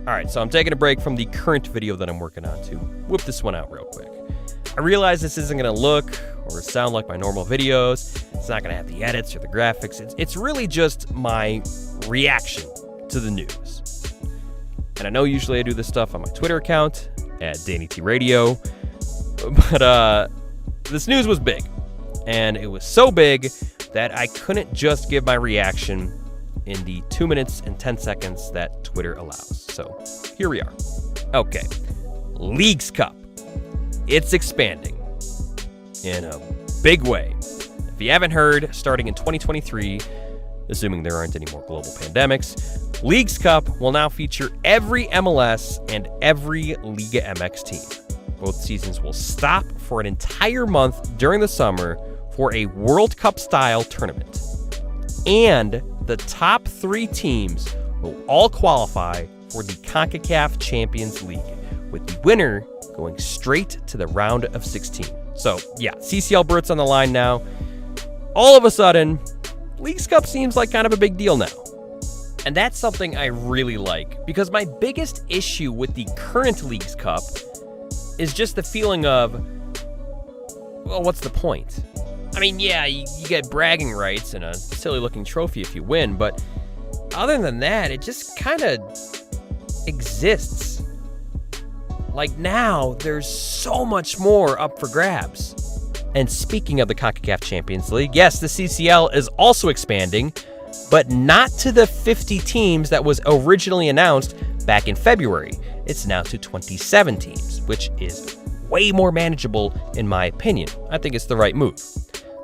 All right, so I'm taking a break from the current video that I'm working on to whip this one out real quick. I realize this isn't going to look or sound like my normal videos. It's not going to have the edits or the graphics. It's really just my reaction to the news. And I know usually I do this stuff on my Twitter account at DannyTRadio, but this news was big. And it was so big that I couldn't just give my reaction in the 2 minutes and 10 seconds that Twitter allows. So here we are. Okay, Leagues Cup. It's expanding in a big way. If you haven't heard, starting in 2023, assuming there aren't any more global pandemics, Leagues Cup will now feature every MLS and every Liga MX team. Both seasons will stop for an entire month during the summer for a World Cup-style tournament. And the top 3 teams will all qualify for the CONCACAF Champions League, with the winner going straight to the round of 16. So, yeah, CCL berths on the line now. All of a sudden, Leagues Cup seems like kind of a big deal now. And that's something I really like, because my biggest issue with the current Leagues Cup is just the feeling of, well, what's the point? I mean, yeah, you get bragging rights and a silly-looking trophy if you win, but other than that, it just kind of exists. Like now, there's so much more up for grabs. And speaking of the CONCACAF Champions League, yes, the CCL is also expanding, but not to the 50 teams that was originally announced back in February. It's now to 27 teams, which is way more manageable in my opinion. I think it's the right move.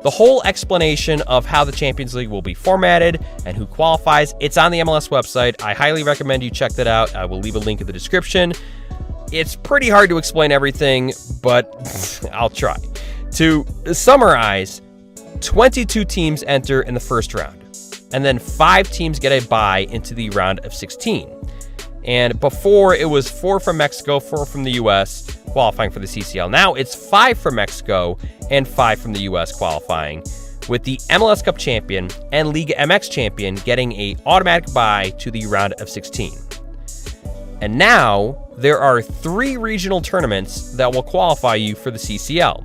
The whole explanation of how the Champions League will be formatted and who qualifies, it's on the MLS website. I highly recommend you check that out. I will leave a link in the description. It's pretty hard to explain everything, but I'll try. To summarize, 22 teams enter in the first round, and then 5 teams get a bye into the round of 16. And before, it was 4 from Mexico, 4 from the U.S. qualifying for the CCL. Now it's 5 from Mexico and 5 from the U.S. qualifying, with the MLS Cup champion and Liga MX champion getting an automatic bye to the round of 16. And now there are 3 regional tournaments that will qualify you for the CCL.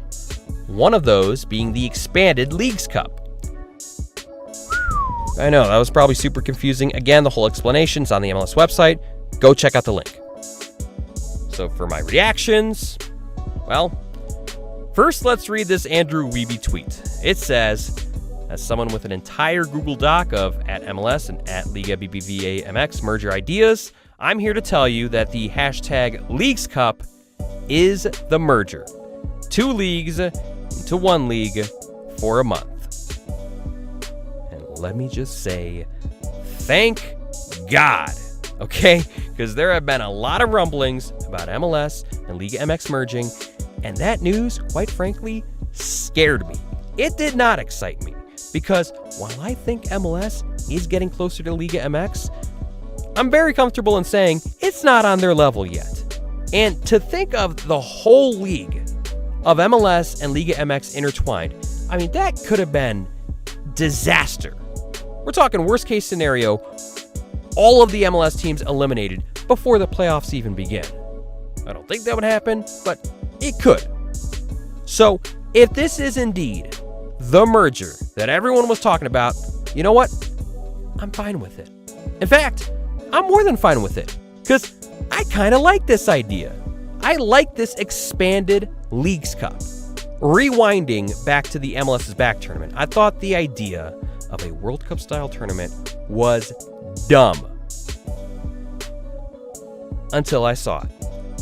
One of those being the expanded Leagues Cup. I know, that was probably super confusing. Again, the whole explanation's on the MLS website. Go check out the link. So for my reactions, well, first let's read this Andrew Wiebe tweet. It says, as someone with an entire Google Doc of @MLS and @Liga BBVA MX merger ideas, I'm here to tell you that the hashtag Leagues Cup is the merger. 2 leagues into 1 league for a month. And let me just say, thank God, okay? Because there have been a lot of rumblings about MLS and Liga MX merging, and that news, quite frankly, scared me. It did not excite me, because while I think MLS is getting closer to Liga MX, I'm very comfortable in saying it's not on their level yet. And to think of the whole league of MLS and Liga MX intertwined, I mean, that could have been disaster. We're talking worst case scenario, all of the MLS teams eliminated before the playoffs even begin. I don't think that would happen, but it could. So if this is indeed the merger that everyone was talking about, you know what? I'm fine with it. In fact, I'm more than fine with it, because I kind of like this idea. I like this expanded Leagues Cup. Rewinding back to the MLS's back tournament, I thought the idea of a World Cup style tournament was dumb. Until I saw it.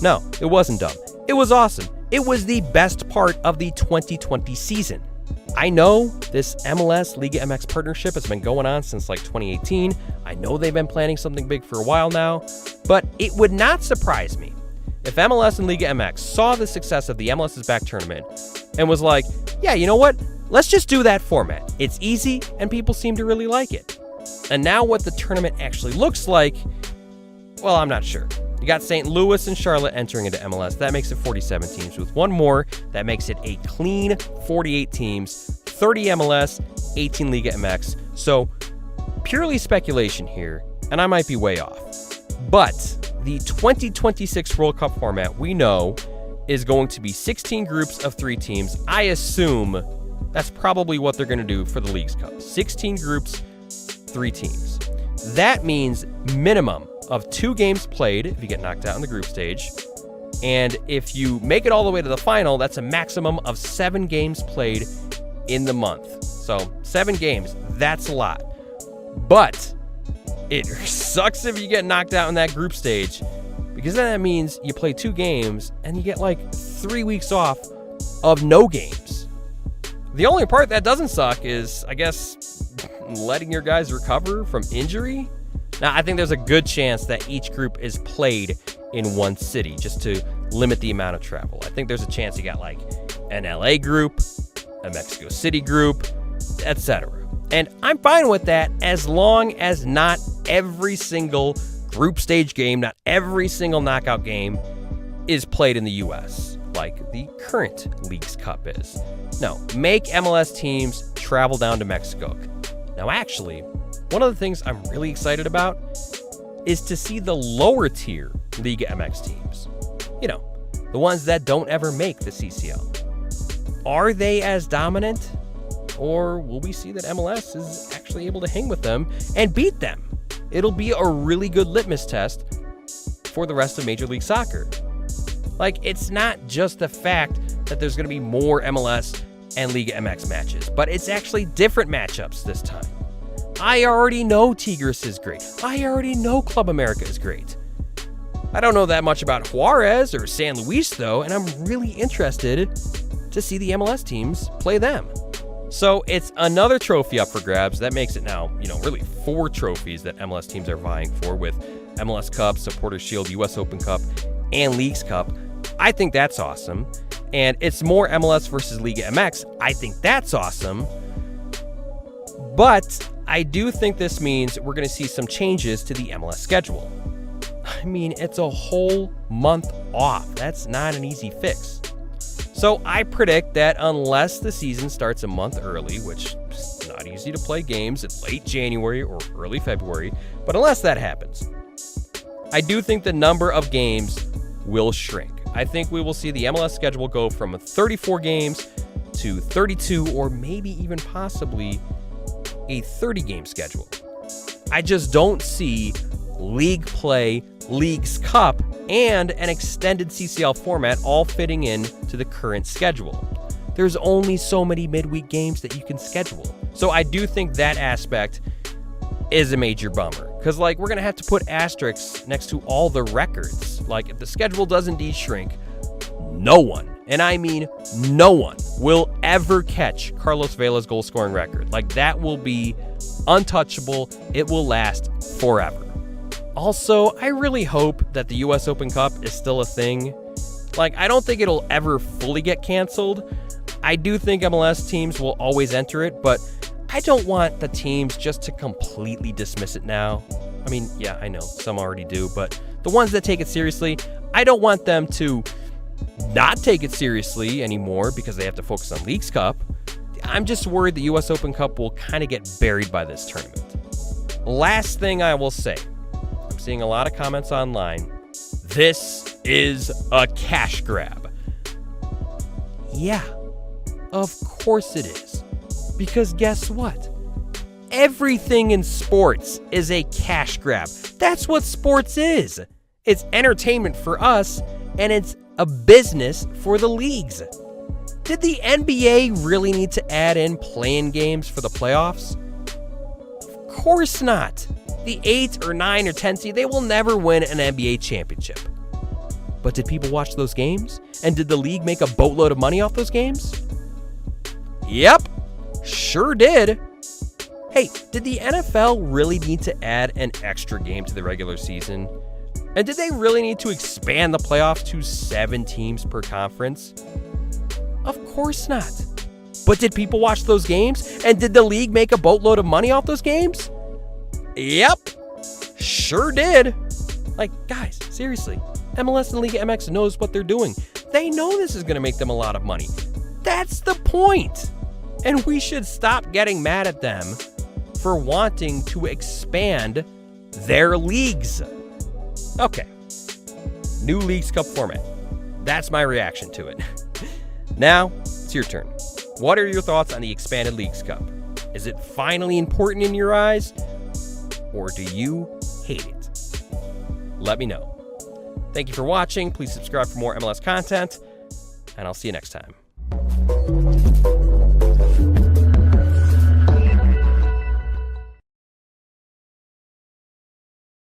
No, it wasn't dumb. It was awesome. It was the best part of the 2020 season. I know this MLS Liga MX partnership has been going on since like 2018. I know they've been planning something big for a while now, but it would not surprise me if MLS and Liga MX saw the success of the MLS's back tournament and was like, yeah, you know what? Let's just do that format. It's easy and people seem to really like it. And now what the tournament actually looks like, well, I'm not sure. You got St. Louis and Charlotte entering into MLS. That makes it 47 teams. With one more, that makes it a clean 48 teams, 30 MLS, 18 Liga MX. So purely speculation here, and I might be way off. But The 2026 World Cup format, we know, is going to be 16 groups of 3 teams. I assume that's probably what they're going to do for the Leagues Cup. 16 groups, 3 teams. That means minimum of 2 games played if you get knocked out in the group stage. And if you make it all the way to the final, that's a maximum of 7 games played in the month. So 7 games, that's a lot. But it sucks if you get knocked out in that group stage, because then that means you play 2 games and you get like 3 weeks off of no games. The only part that doesn't suck is, I guess, letting your guys recover from injury. Now, I think there's a good chance that each group is played in one city just to limit the amount of travel. I think there's a chance you got like an LA group, a Mexico City group, etc. And I'm fine with that as long as not every single group stage game, not every single knockout game is played in the US like the current Leagues Cup is. No, make MLS teams travel down to Mexico. Now, actually, one of the things I'm really excited about is to see the lower tier Liga MX teams. You know, the ones that don't ever make the CCL. Are they as dominant? Or will we see that MLS is actually able to hang with them and beat them? It'll be a really good litmus test for the rest of Major League Soccer. Like, it's not just the fact that there's going to be more MLS and Liga MX matches, but it's actually different matchups this time. I already know Tigres is great. I already know Club America is great. I don't know that much about Juarez or San Luis, though, and I'm really interested to see the MLS teams play them. So it's another trophy up for grabs. That makes it now, really 4 trophies that MLS teams are vying for, with MLS Cup, Supporters Shield, US Open Cup, and Leagues Cup. I think that's awesome. And it's more MLS versus Liga MX. I think that's awesome. But I do think this means we're going to see some changes to the MLS schedule. I mean, it's a whole month off. That's not an easy fix. So I predict that unless the season starts a month early, which is not easy to play games in late January or early February, but unless that happens, I do think the number of games will shrink. I think we will see the MLS schedule go from 34 games to 32, or maybe even possibly a 30-game schedule. I just don't see league play, Leagues Cup, and an extended CCL format all fitting in to the current schedule. There's only so many midweek games that you can schedule. So I do think that aspect is a major bummer, because we're going to have to put asterisks next to all the records. If the schedule does indeed shrink, no one, and I mean no one, will ever catch Carlos Vela's goal scoring record. That will be untouchable. It will last forever. Also, I really hope that the US Open Cup is still a thing. I don't think it'll ever fully get canceled. I do think MLS teams will always enter it, but I don't want the teams just to completely dismiss it now. I mean, yeah, I know some already do, but the ones that take it seriously, I don't want them to not take it seriously anymore because they have to focus on Leagues Cup. I'm just worried the US Open Cup will kind of get buried by this tournament. Last thing I will say, I'm seeing a lot of comments online. This is a cash grab. Yeah, of course it is. Because guess what? Everything in sports is a cash grab. That's what sports is. It's entertainment for us, and it's a business for the leagues. Did the NBA really need to add in play-in games for the playoffs? Of course not. The 8 or 9 or 10 seed, they will never win an NBA championship. But did people watch those games? And did the league make a boatload of money off those games? Yep, sure did. Hey, did the NFL really need to add an extra game to the regular season? And did they really need to expand the playoffs to 7 teams per conference? Of course not. But did people watch those games? And did the league make a boatload of money off those games? Yep, sure did. Guys, seriously, MLS and Liga MX knows what they're doing. They know this is going to make them a lot of money. That's the point. And we should stop getting mad at them for wanting to expand their leagues. Okay, New Leagues Cup format. That's my reaction to it. Now, it's your turn. What are your thoughts on the expanded Leagues Cup? Is it finally important in your eyes? Or do you hate it? Let me know. Thank you for watching. Please subscribe for more MLS content, and I'll see you next time.